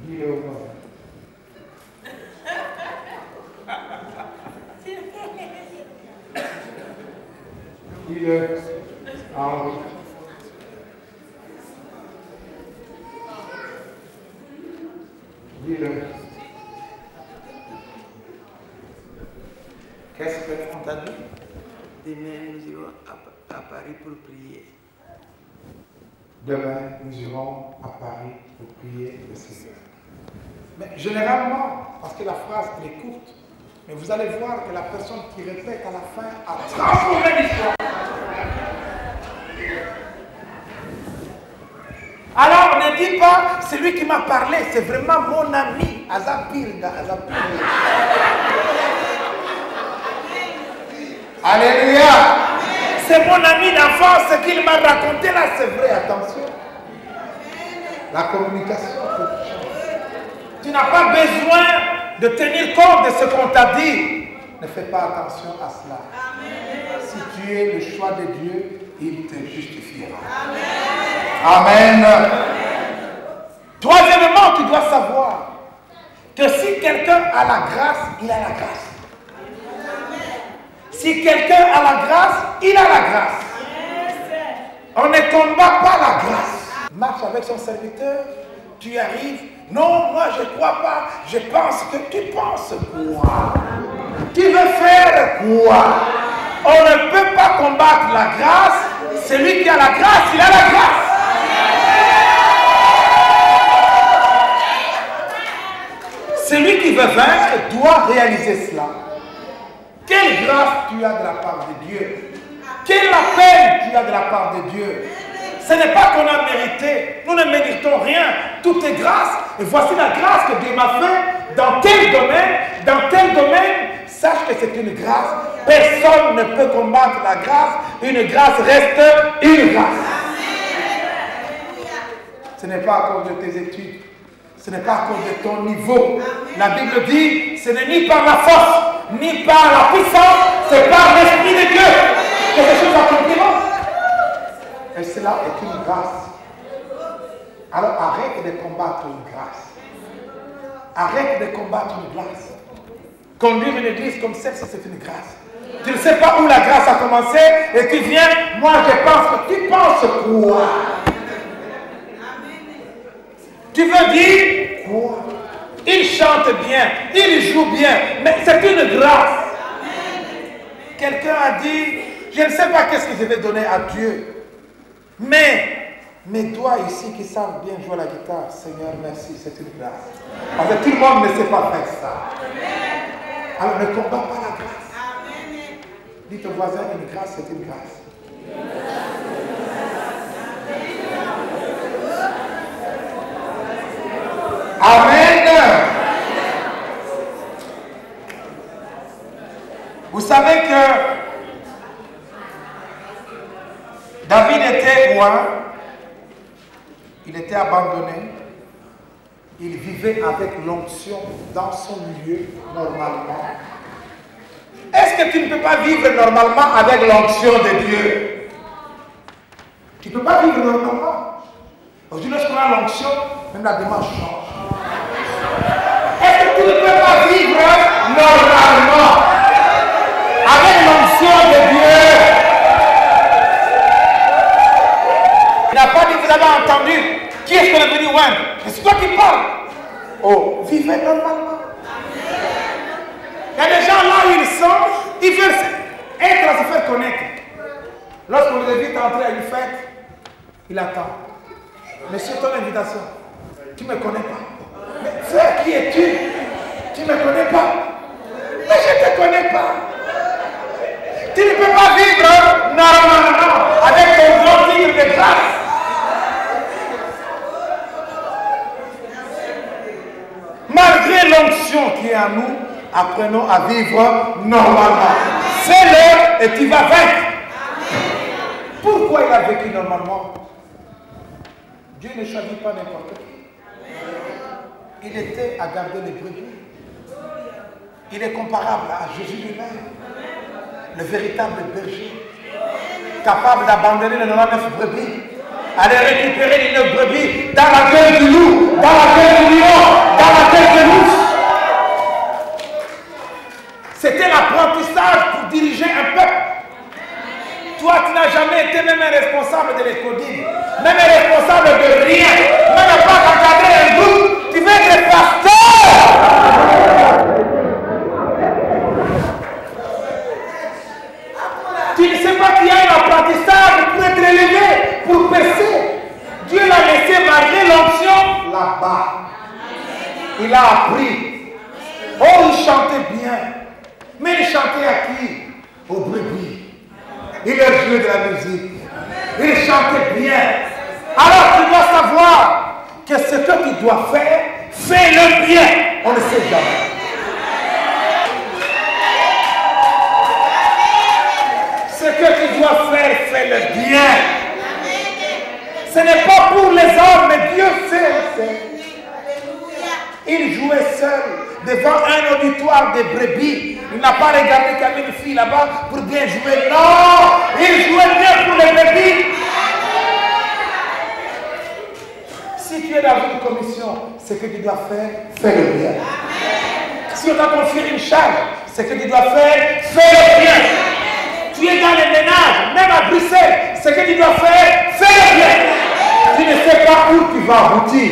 Speaker 4: Dis-le. Dis-le. Henri. Dis-le. Qu'est-ce qu'on t'a dit?
Speaker 5: Demain, nous irons à Paris pour prier.
Speaker 4: Demain, nous irons à Paris pour prier le Seigneur. Mais généralement, parce que la phrase elle est courte, mais vous allez voir que la personne qui répète à la fin a transformé l'histoire. Alors, ne dis pas, c'est lui qui m'a parlé, c'est vraiment mon ami, Azapilda, Azapilda. Alléluia. C'est mon ami d'enfance, ce qu'il m'a raconté là, c'est vrai, attention. La communication peut changer. Tu n'as pas besoin de tenir compte de ce qu'on t'a dit. Ne fais pas attention à cela. Si tu es le choix de Dieu, il te justifiera. Amen. Troisièmement, tu dois savoir que si quelqu'un a la grâce, il a la grâce. Si quelqu'un a la grâce, il a la grâce. On ne combat pas la grâce. Marche avec son serviteur, tu arrives. Non, moi je ne crois pas. Je pense que tu penses quoi? Tu veux faire quoi? On ne peut pas combattre la grâce. Celui qui a la grâce, il a la grâce. Celui qui veut vaincre doit réaliser cela. Quelle grâce tu as de la part de Dieu? Quel appel tu as de la part de Dieu? Ce n'est pas qu'on a mérité. Nous ne méritons rien. Tout est grâce. Et voici la grâce que Dieu m'a fait dans tel domaine. Dans tel domaine, sache que c'est une grâce. Personne ne peut combattre la grâce. Une grâce reste une grâce. Ce n'est pas à cause de tes études. Ce n'est pas à cause de ton niveau. La Bible dit, ce n'est ni par la force, ni par la puissance, c'est par l'Esprit de Dieu que ces choses accompliront. Et cela est une grâce. Alors arrête de combattre une grâce. Arrête de combattre une grâce. Conduire une église comme celle-ci, c'est une grâce. Tu ne sais pas où la grâce a commencé et tu viens, moi je pense que tu penses quoi? Tu veux dire quoi? Il chante bien, il joue bien, mais c'est une grâce. Quelqu'un a dit, je ne sais pas qu'est-ce que je vais donner à Dieu, mais mes doigts ici qui savent bien jouer la guitare, Seigneur, merci, c'est une grâce. Parce que tout le monde ne sait pas faire ça. Alors ne combat pas la grâce. Dites au voisin, une grâce, c'est une grâce. Amen. Vous savez que David était loin, il était abandonné, il vivait avec l'onction dans son milieu normalement. Est-ce que tu ne peux pas vivre normalement avec l'onction de Dieu? Tu ne peux pas vivre normalement. Aujourd'hui, lorsqu'on a l'onction, même la démarche change. Est-ce que tu ne peux pas vivre normalement avec l'onction de Dieu? Il n'a pas dit, vous avez entendu, qui est-ce qu'on est venu oindre? C'est toi qui parles. Oh, vivez normalement. Il y a des gens là où ils sont, ils veulent être à se faire connaître. Lorsqu'on les invite à entrer à une fête, il attend. Monsieur, ton invitation, tu ne me connais pas. Mais frère, qui es-tu? Tu ne me connais pas. Mais je ne te connais pas. Tu ne peux pas vivre normalement avec ton grand tigre de grâce. Malgré l'onction qui est en nous, apprenons à vivre normalement. Fais-le et tu vas vaincre. Pourquoi il a vécu normalement? Dieu ne choisit pas n'importe qui. Il était à garder les brebis. Il est comparable à Jésus lui-même, le véritable berger, capable d'abandonner les 99 brebis, aller récupérer les 9 brebis dans la gueule du loup, dans la gueule du lion, dans la tête de l'ours. C'était l'apprentissage pour diriger un peuple. Toi, tu n'as jamais été même un responsable de l'écodine, même un responsable de rien, même pas encadrer un groupe. Tu veux être pasteur. Tu ne sais pas qu'il y a un apprentissage pour être élevé, pour percer. Dieu l'a laissé malgré l'onction là-bas. Il a appris. Oh, il chantait bien. Mais il chantait à qui? Aux brebis. Il a joué de la musique. Il chantait bien. Alors tu dois savoir que ce que tu dois faire, fais-le bien. On ne sait jamais. Ce que tu dois faire, fais-le bien. Ce n'est pas pour les hommes, mais Dieu sait. Il jouait seul devant un auditoire de brebis. Il n'a pas regardé qu'il y avait une fille là-bas pour bien jouer. Non, il jouait bien pour les brebis. Si tu es dans une commission, ce que tu dois faire, fais-le bien. Si on t'a confié une charge, ce que tu dois faire, fais-le bien. Tu es dans les ménages, même à Bruxelles, ce que tu dois faire, fais-le bien. Tu ne sais pas où tu vas aboutir.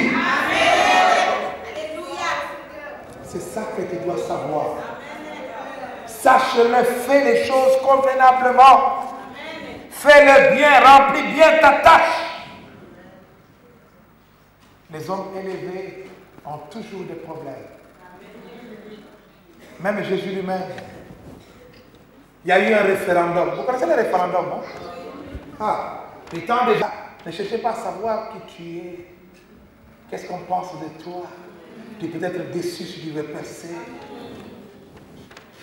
Speaker 4: C'est ça que tu dois savoir. Sache-le, fais les choses convenablement. Fais-le bien, remplis bien ta tâche. Les hommes élevés ont toujours des problèmes. Même Jésus lui-même. Il y a eu un référendum. Vous connaissez le référendum, non? Ah, il tend déjà. Ne cherchez pas à savoir qui tu es. Qu'est-ce qu'on pense de toi? Tu peux être déçu si tu veux percer.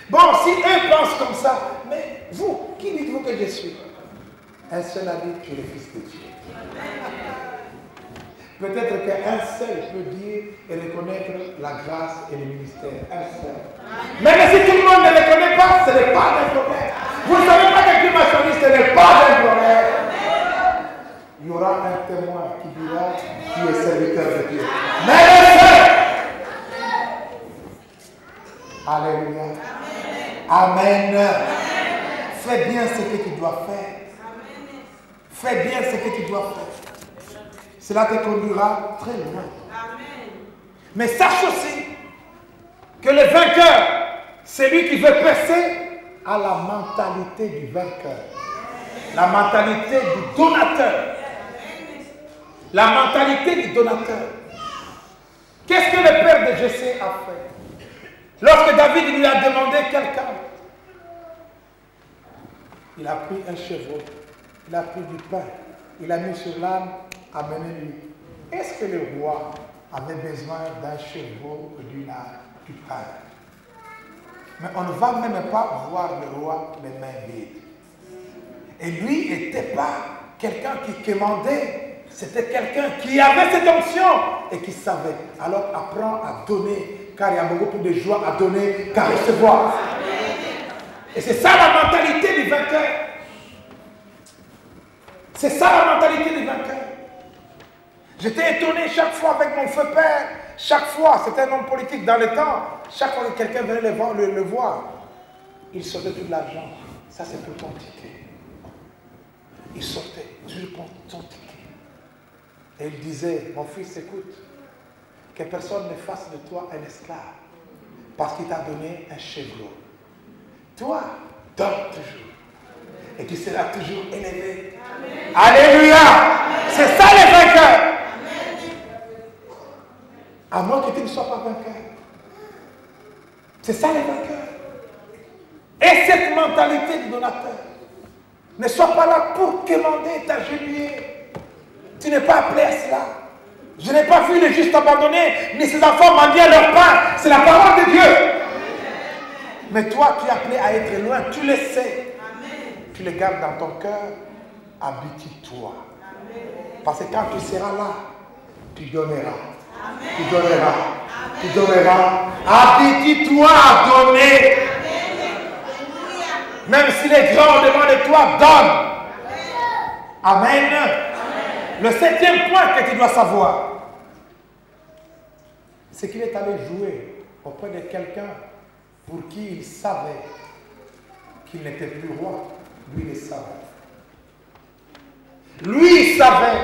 Speaker 4: Bon, si eux pensent comme ça, mais vous, qui dites-vous que je suis? Un seul a dit que le Fils de Dieu. Peut-être qu'un seul peut dire et reconnaître la grâce et le ministère. Un seul. Même si tout le monde ne le connaît pas, ce n'est pas un problème. Vous ne savez pas que Dieu m'a choisi, ce n'est pas un problème. Il y aura un témoin qui dira qui est serviteur de Dieu. Mais le seul. Alléluia. Amen. Fais bien ce que tu dois faire. Fais bien ce que tu dois faire. Cela te conduira très loin. Mais sache aussi que le vainqueur, celui qui veut percer, a la mentalité du vainqueur. La mentalité du donateur. La mentalité du donateur. Qu'est-ce que le père de Jessé a fait? Lorsque David lui a demandé quelqu'un, il a pris un chevreau, il a pris du pain, il a mis sur l'âne, amené-lui. Est-ce que le roi avait besoin d'un chevreau ou d'une âne, du pain? Mais on ne va même pas voir le roi les mains vides. Et lui n'était pas quelqu'un qui commandait, c'était quelqu'un qui avait cette onction et qui savait. Alors apprends à donner, car il y a beaucoup plus de joie à donner qu'à recevoir. Et c'est ça la mentalité du vainqueur. C'est ça la mentalité du vainqueur. J'étais étonné chaque fois avec mon feu père. Chaque fois, c'était un homme politique dans le temps. Chaque fois que quelqu'un venait le voir, il sortait tout l'argent. Ça, c'est pour ton ticket. Il sortait toujours pour ton ticket. Et il disait, mon fils, écoute, que personne ne fasse de toi un esclave parce qu'il t'a donné un chevreau. Toi, donne toujours. Et tu seras toujours élevé. Amen. Alléluia. C'est ça les vainqueurs. À moins que tu ne sois pas vainqueur. C'est ça les vainqueurs. Et cette mentalité du donateur. Ne sois pas là pour quémander, t'agenouiller. Tu n'es pas appelé à cela. Je n'ai pas vu les justes abandonnés, ni ses enfants mendier à leur pain. C'est la parole de Dieu. Mais toi, tu es appelé à être loin, tu le sais. Tu le gardes dans ton cœur, habitue-toi. Parce que quand tu seras là, tu donneras. Tu donneras. Tu donneras. Habitue-toi à donner. Même si les grands devant de toi donnent. Amen. Le 7e point que tu dois savoir, c'est qu'il est allé jouer auprès de quelqu'un pour qui il savait qu'il n'était plus roi. Lui, il le savait. Lui, il savait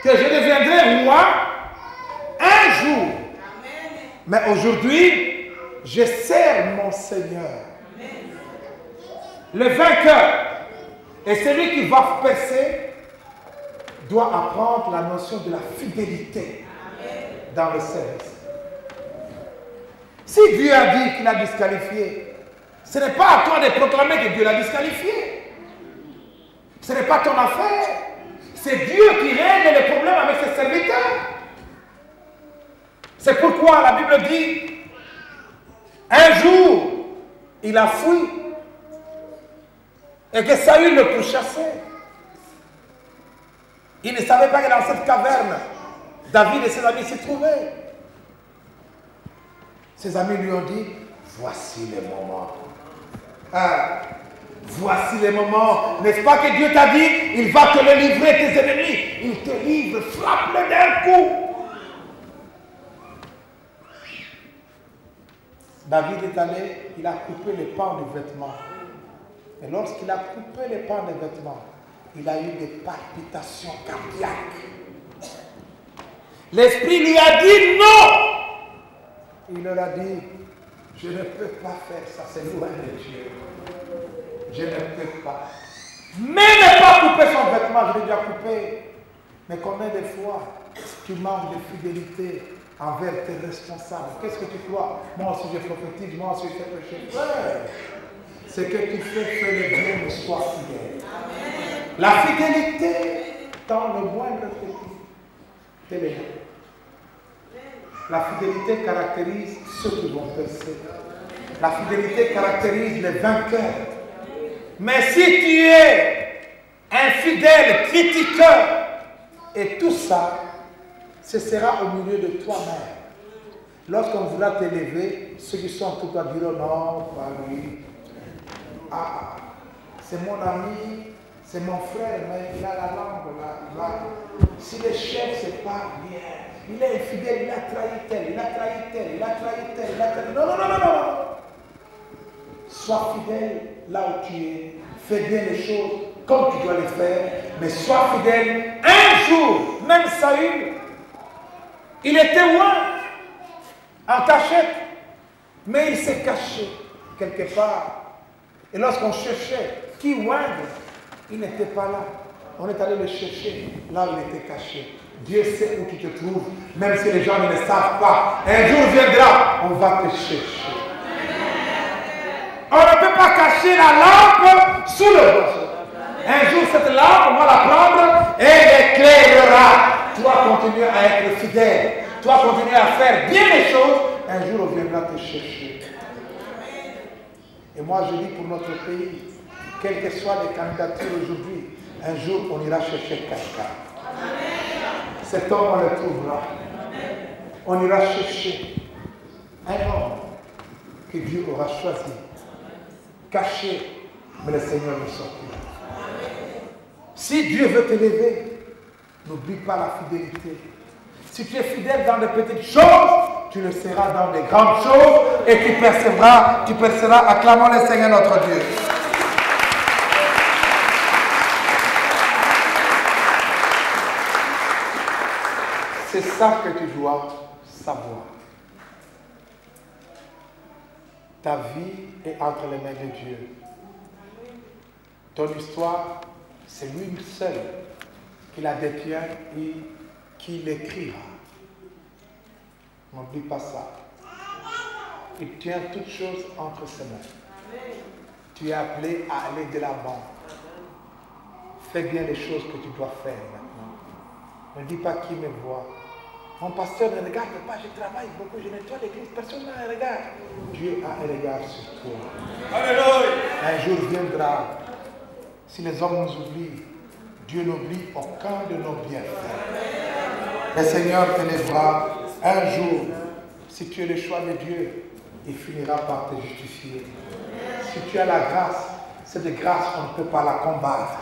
Speaker 4: que je deviendrai roi un jour. Mais aujourd'hui, je sers mon Seigneur. Le vainqueur et celui qui va percer doit apprendre la notion de la fidélité dans le service. Si Dieu a dit qu'il a disqualifié, ce n'est pas à toi de proclamer que Dieu l'a disqualifié. Ce n'est pas ton affaire. C'est Dieu qui règle les problèmes avec ses serviteurs. C'est pourquoi la Bible dit, un jour, il a fui et que Saül le pourchassait. Il ne savait pas que dans cette caverne, David et ses amis s'y trouvaient. Ses amis lui ont dit, voici les moments. Voici les moments. N'est-ce pas que Dieu t'a dit, il va te le livrer tes ennemis. Il te livre, frappe-le d'un coup. David est allé, il a coupé les pans du vêtement. Et lorsqu'il a coupé les pans des vêtements, il a eu des palpitations cardiaques. L'Esprit lui a dit non. Il leur a dit, je ne peux pas faire ça, c'est loin de Dieu. Je ne peux pas. Mais ne pas couper son vêtement, je l'ai déjà coupé. Mais combien de fois tu manques de fidélité envers tes responsables? Qu'est-ce que tu crois? Moi aussi je prophétise, moi aussi je fais péché. Ce que tu fais le bien, mais sois fidèle. La fidélité dans le moindre petit. La fidélité caractérise ceux qui vont percer. La fidélité caractérise les vainqueurs. Mais si tu es un fidèle critiqueur, et tout ça, ce sera au milieu de toi-même. Lorsqu'on voudra t'élever, ceux qui sont en tout cas diront non, pas lui. Ah, c'est mon ami, c'est mon frère, mais il a la langue là. Si le chef se parle bien, il est infidèle, il a trahi tel, il a trahi tel, il a trahi tel, il a trahi tel. Non. Sois fidèle là où tu es. Fais bien les choses comme tu dois les faire. Mais sois fidèle. Un jour, même Saül, il était loin, en cachette. Mais il s'est caché quelque part. Et lorsqu'on cherchait qui oindre, il n'était pas là. On est allé le chercher là où il était caché. Dieu sait où tu te trouves, même si les gens ne le savent pas. Un jour viendra, on va te chercher. On ne peut pas cacher la lampe sous le roseau. Un jour, cette lampe, on va la prendre et elle éclairera. Toi, continue à être fidèle. Toi, continue à faire bien les choses. Un jour, on viendra te chercher. Et moi, je dis pour notre pays, quelles que soient les candidatures aujourd'hui, un jour, on ira chercher quelqu'un. Cet homme, on le trouvera. On ira chercher un homme que Dieu aura choisi, caché, mais le Seigneur nous sortira. Si Dieu veut t'élever, n'oublie pas la fidélité. Si tu es fidèle dans les petites choses, tu le seras dans les grandes choses et tu perceras. Acclamons le Seigneur notre Dieu. C'est ça que tu dois savoir. Ta vie est entre les mains de Dieu. Ton histoire, c'est lui seul qui la détient et qui l'écrira. N'oublie pas ça. Il tient toutes choses entre ses mains. Tu es appelé à aller de l'avant. Fais bien les choses que tu dois faire maintenant. Ne dis pas qui me voit. Mon pasteur ne regarde pas, je travaille beaucoup, je nettoie l'église, personne ne me regarde. Dieu a un regard sur toi. Alléluia. Un jour viendra, si les hommes nous oublient, Dieu n'oublie aucun de nos bienfaits. Le Seigneur te lèvera un jour. Si tu es le choix de Dieu, il finira par te justifier. Si tu as la grâce, cette grâce, on ne peut pas la combattre.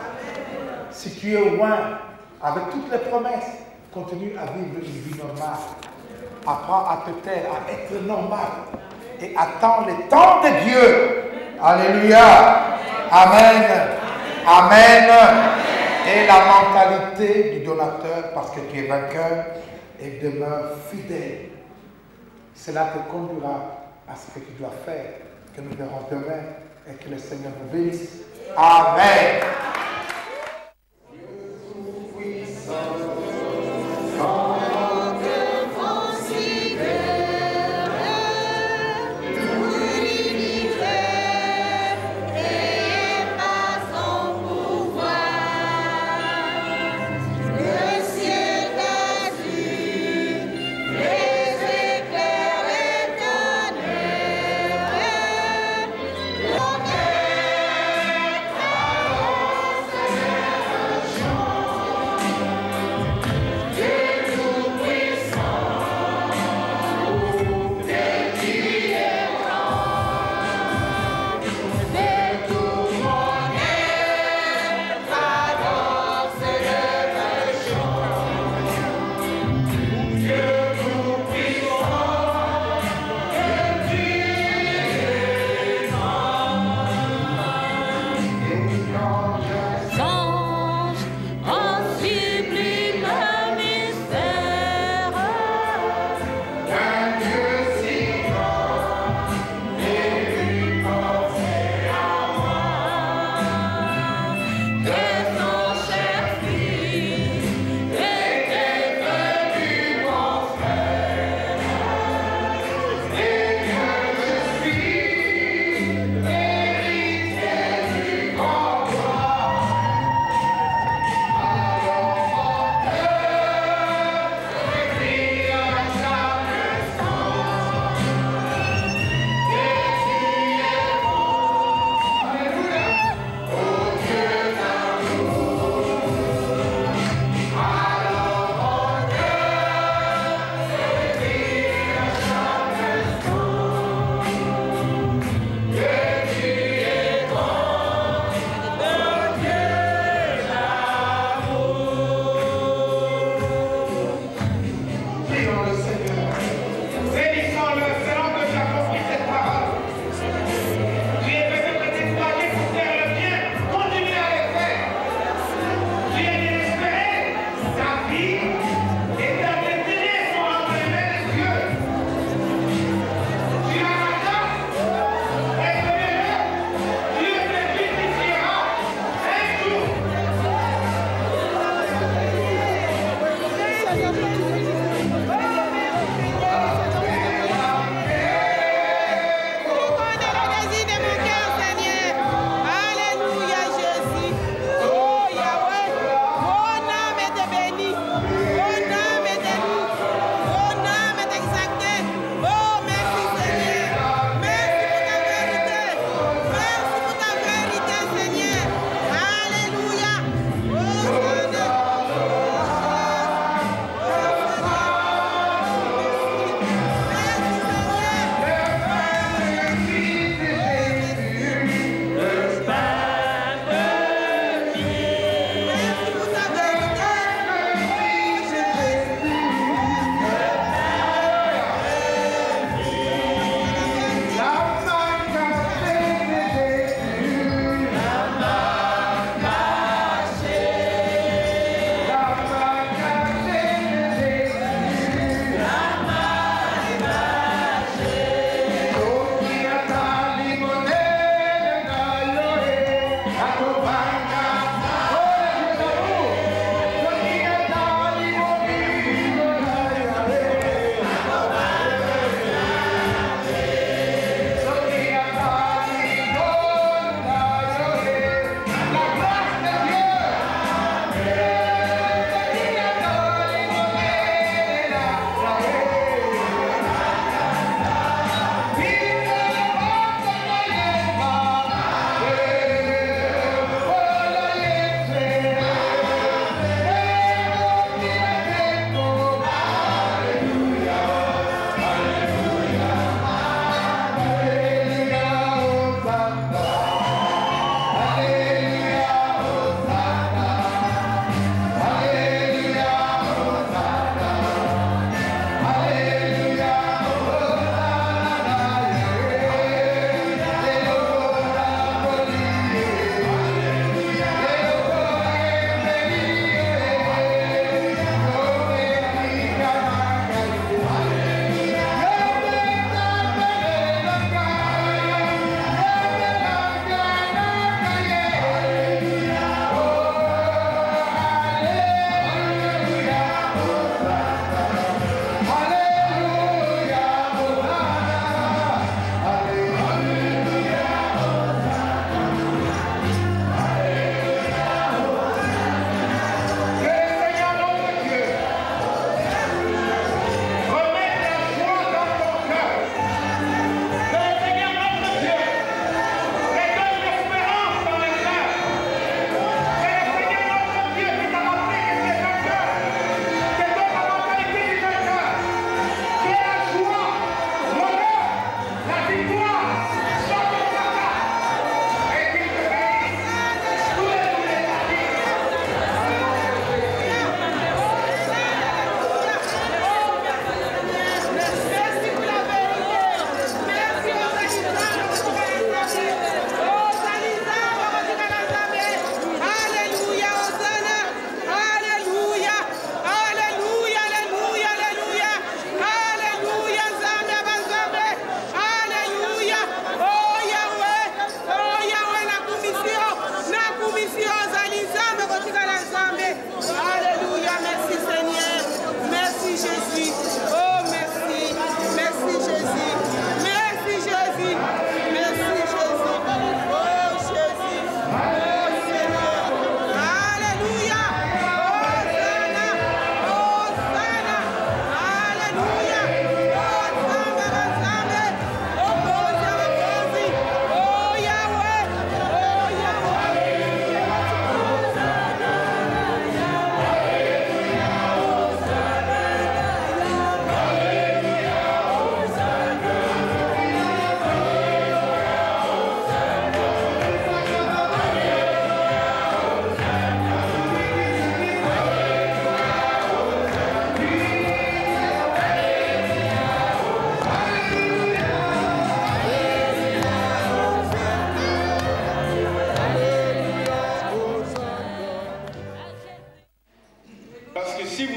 Speaker 4: Si tu es loin, avec toutes les promesses, continue à vivre une vie normale. Apprends à te taire, à être normal. Et attends le temps de Dieu. Alléluia. Amen. Amen. Et la mentalité du donateur, parce que tu es vainqueur, et demeure fidèle. Cela te conduira à ce que tu dois faire, que nous verrons demain, et que le Seigneur vous bénisse. Amen.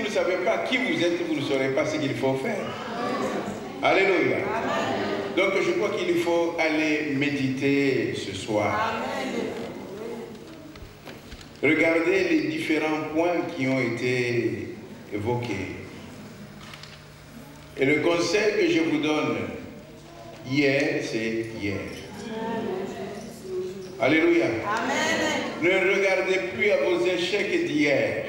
Speaker 3: vous ne savez pas qui vous êtes, vous ne saurez pas ce qu'il faut faire. Alléluia. Donc je crois qu'il faut aller méditer ce soir. Regardez les différents points qui ont été évoqués. Et le conseil que je vous donne hier, c'est hier. Alléluia. Ne regardez plus à vos échecs d'hier.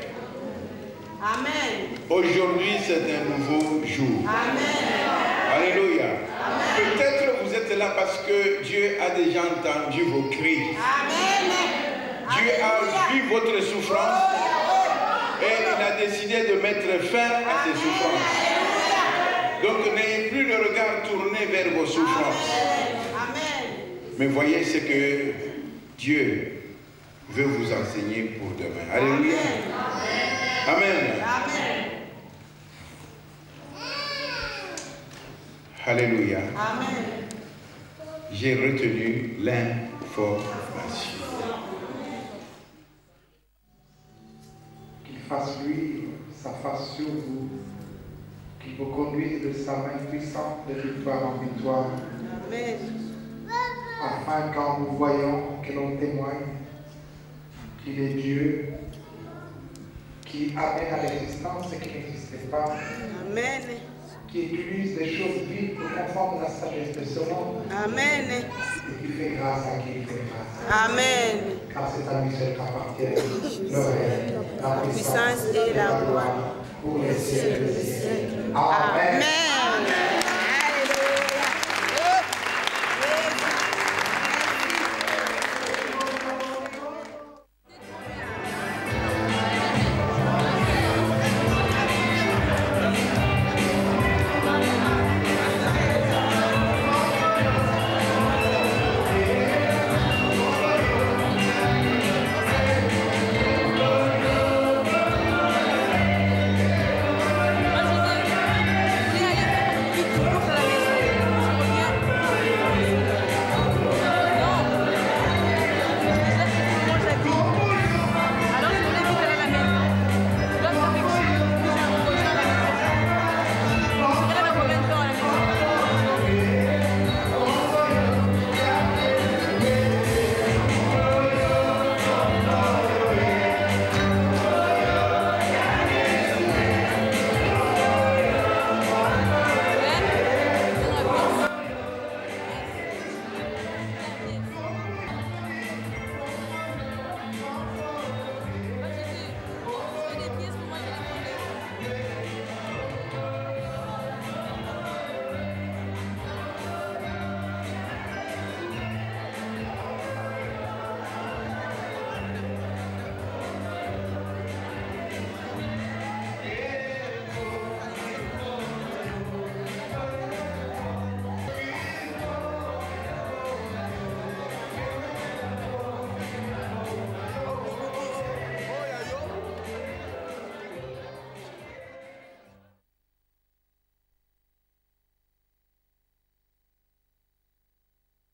Speaker 3: Aujourd'hui, c'est un nouveau jour. Alléluia. Peut-être vous êtes là parce que Dieu a déjà entendu vos cris. Dieu a vu votre souffrance et il a décidé de mettre fin à ces souffrances. Donc n'ayez plus le regard tourné vers vos souffrances. Mais voyez ce que Dieu veut vous enseigner pour demain. Alléluia. Amen. Alléluia. J'ai retenu l'information.
Speaker 4: Qu'il fasse luire sa face sur vous, qu'il vous conduise de sa main puissante de victoire en victoire. Afin qu'en vous voyant, que l'on témoigne qu'il est Dieu, qui amène à l'existence ce qui n'existait pas, qui utilise des choses vives pour confondre la sagesse de ce monde, et qui fait grâce à qui il fait grâce. Car c'est à lui seul qu'appartient le règne, la puissance et la gloire pour les siècles des siècles. Amen.